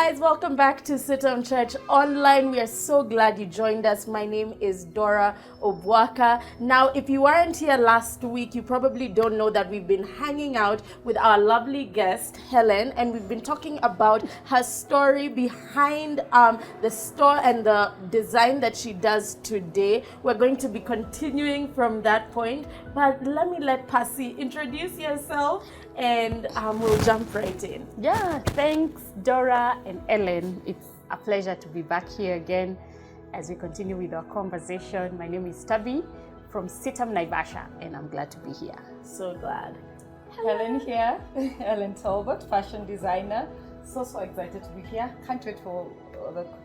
guys, welcome back to CITAM Church Online. We are so glad you joined us. My name is Dora Obwaka. Now, if you weren't here last week, you probably don't know that we've been hanging out with our lovely guest, Helen, and we've been talking about her story behind the store and the design that she does today. We're going to be continuing from that point, but let Pasi introduce yourself and we'll jump right in. Yeah, thanks Dora and Ellen. It's a pleasure to be back here again as we continue with our conversation. My name is Tabi from CITAM Naivasha, and I'm glad to be here. So glad. Helen here, Ellen Talbot, fashion designer. So excited to be here. Can't wait for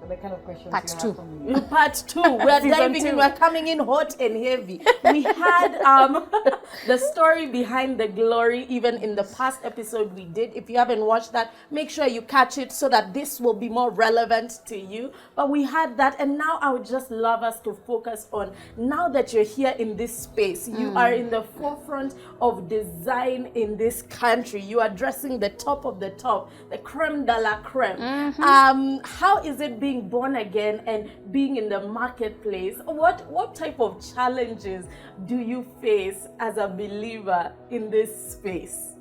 the kind of questions Part you two. have for me. Part 2, we're diving in, we're coming in hot and heavy. We had the story behind the glory even in the past episode we did. If you haven't watched that, make sure you catch it so that this will be more relevant to you. But we had that, and now I would just love us to focus on, now that you're here in this space, you are in the forefront of design in this country. You are dressing the top of the top, the creme de la creme. How is it being born again and being in the marketplace? What type of challenges do you face as a believer in this space?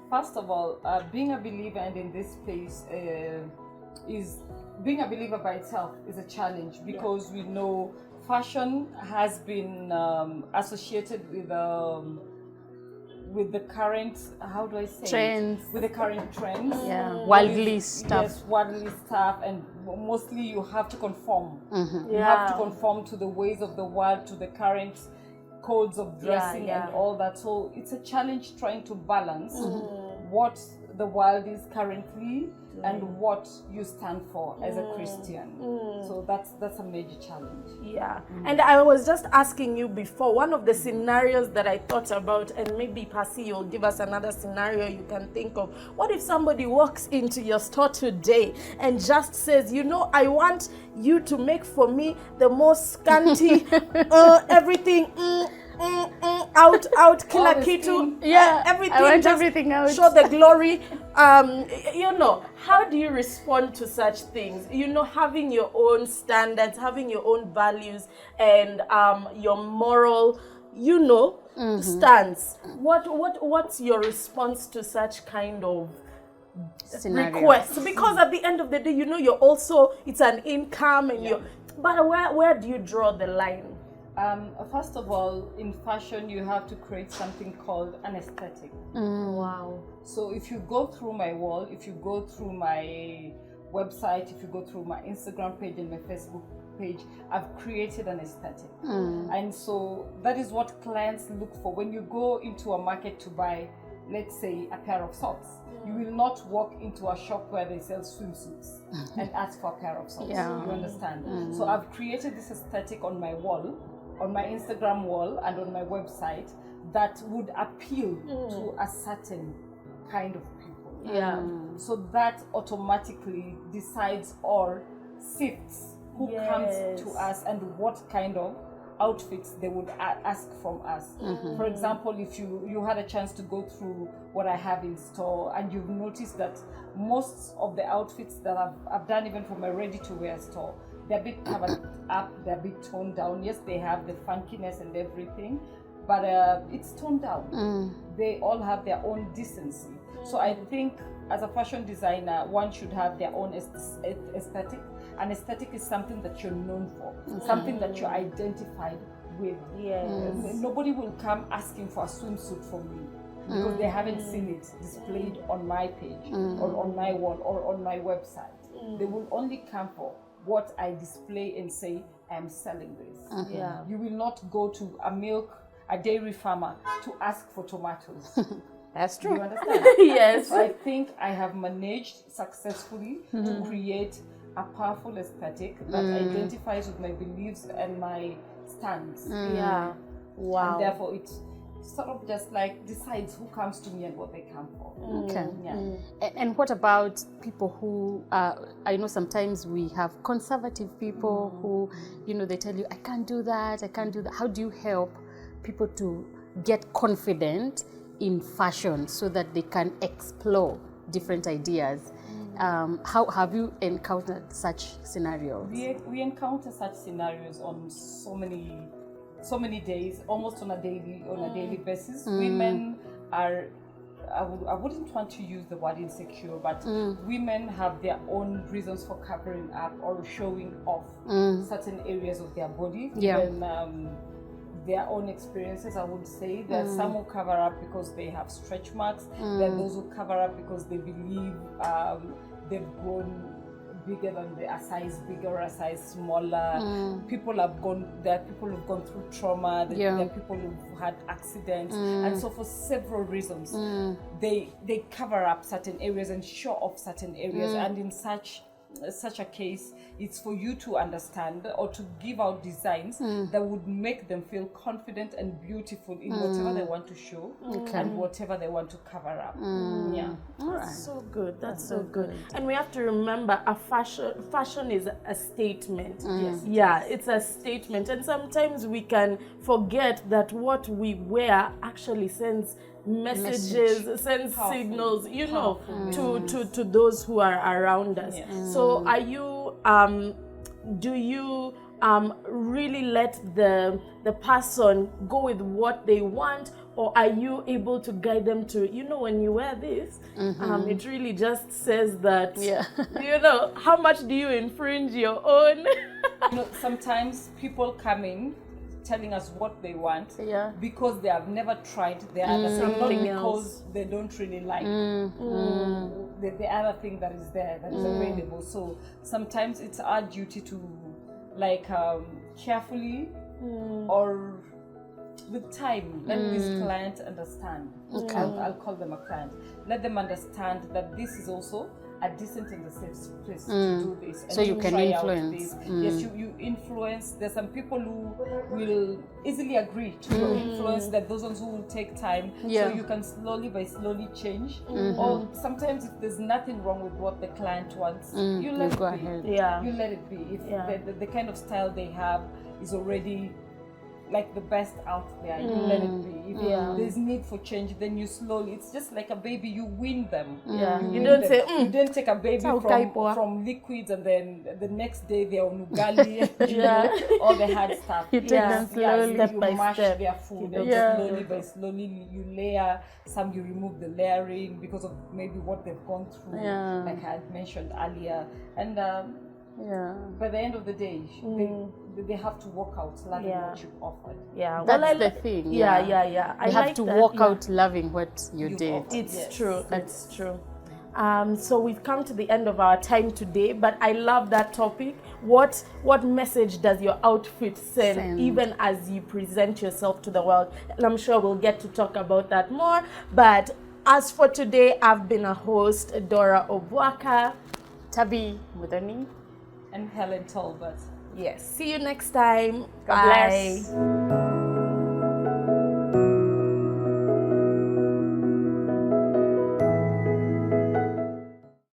First of all, being a believer and in this space is being a believer by itself is a challenge, because we know fashion has been associated with the current, how do I say Trends. With the current trends. Yeah, worldly stuff. Yes, worldly stuff, and mostly you have to conform. You Yeah. have to conform to the ways of the world, to the current codes of dressing and all that. So it's a challenge trying to balance what the world is currently and what you stand for as a Christian. So that's a major challenge. Yeah. And I was just asking you before, one of the scenarios that I thought about, and maybe Pasi, you'll give us another scenario you can think of. What if somebody walks into your store today and just says, I want you to make for me the most scanty, everything, out, kila kitu, everything. I want just everything out. Show the glory. How do you respond to such things? Having your own standards, having your own values, and your moral, stance. What's your response to such kind of Scenario. requests? Because at the end of the day, you're also, it's an income, and but where do you draw the line? First of all, in fashion, you have to create something called an aesthetic. Wow. So if you go through my wall, if you go through my website, if you go through my Instagram page and my Facebook page, I've created an aesthetic. And so that is what clients look for. When you go into a market to buy, let's say, a pair of socks, you will not walk into a shop where they sell swimsuits and ask for a pair of socks. Yeah. You understand? So I've created this aesthetic on my wall, on my Instagram wall and on my website, that would appeal to a certain kind of people. Yeah. So that automatically decides or sifts who comes to us and what kind of outfits they would ask from us. For example, if you had a chance to go through what I have in store, and you've noticed that most of the outfits that I've done, even for my ready-to-wear store, they're a bit covered up, they're a bit toned down. Yes, they have the funkiness and everything, but it's toned down. They all have their own decency. So I think as a fashion designer, one should have their own aesthetic. An aesthetic is something that you're known for, something that you're identified with. Yes. Nobody will come asking for a swimsuit from me because they haven't seen it displayed on my page or on my wall or on my website. They will only come for what I display and say, I'm selling this. Yeah. You will not go to a dairy farmer to ask for tomatoes. That's Do you true. understand? Yes. So I think I have managed successfully to create a powerful aesthetic that identifies with my beliefs and my stance. Yeah. Wow. And therefore it sort of just like decides who comes to me and what they come for. Okay. Yeah. And what about people who, I know sometimes we have conservative people who, they tell you, I can't do that. How do you help people to get confident in fashion so that they can explore different ideas How have you encountered such scenarios? We encounter such scenarios on so many days, almost on a daily basis. Women are, I wouldn't want to use the word insecure, but women have their own reasons for covering up or showing off certain areas of their body. Even their own experiences, I would say. There are some who cover up because they have stretch marks. There are those who cover up because they believe they've grown bigger than a size bigger or a size smaller. There are people who've gone through trauma. There are people who've had accidents, and so for several reasons, they cover up certain areas and show off certain areas. And in such a case, it's for you to understand or to give out designs that would make them feel confident and beautiful in whatever they want to show and whatever they want to cover up. That's so good. That's so good. And we have to remember, fashion is a statement. It's a statement, and sometimes we can forget that what we wear actually sends messages, sends signals, to those who are around us. So are you do you really let the person go with what they want, or are you able to guide them to, when you wear this, it really just says that, how much do you infringe your own? Sometimes people come in telling us what they want because they have never tried the other thing, not because they don't really like the other thing that is there, that is available. So sometimes it's our duty to carefully or with time let this client understand. I'll call them a client. Let them understand that this is also a decent and a safe place to do this. And so you can influence. Yes, you influence. There's some people who will easily agree to your influence, that those ones who will take time. So you can slowly change. Or sometimes if there's nothing wrong with what the client wants, you let it be. You let it be. If the kind of style they have is already like the best out there, you let it be. If there's need for change, then you slowly, it's just like a baby, you wean them. You don't say, you don't take a baby from liquids and then the next day they're on ugali, all the hard stuff. You take them slowly, you mash their food, and slowly you layer. Some you remove the layering because of maybe what they've gone through, like I had mentioned earlier. And by the end of the day, they have to walk out loving what you offered. That's the thing. You have to walk out loving what you did. It's true. It's true. So we've come to the end of our time today, but I love that topic. What message does your outfit send, even as you present yourself to the world? And I'm sure we'll get to talk about that more. But as for today, I've been a host, Dora Obwaka, Tabi Mudani, and Helen Talbot. Yes. See you next time. God bless.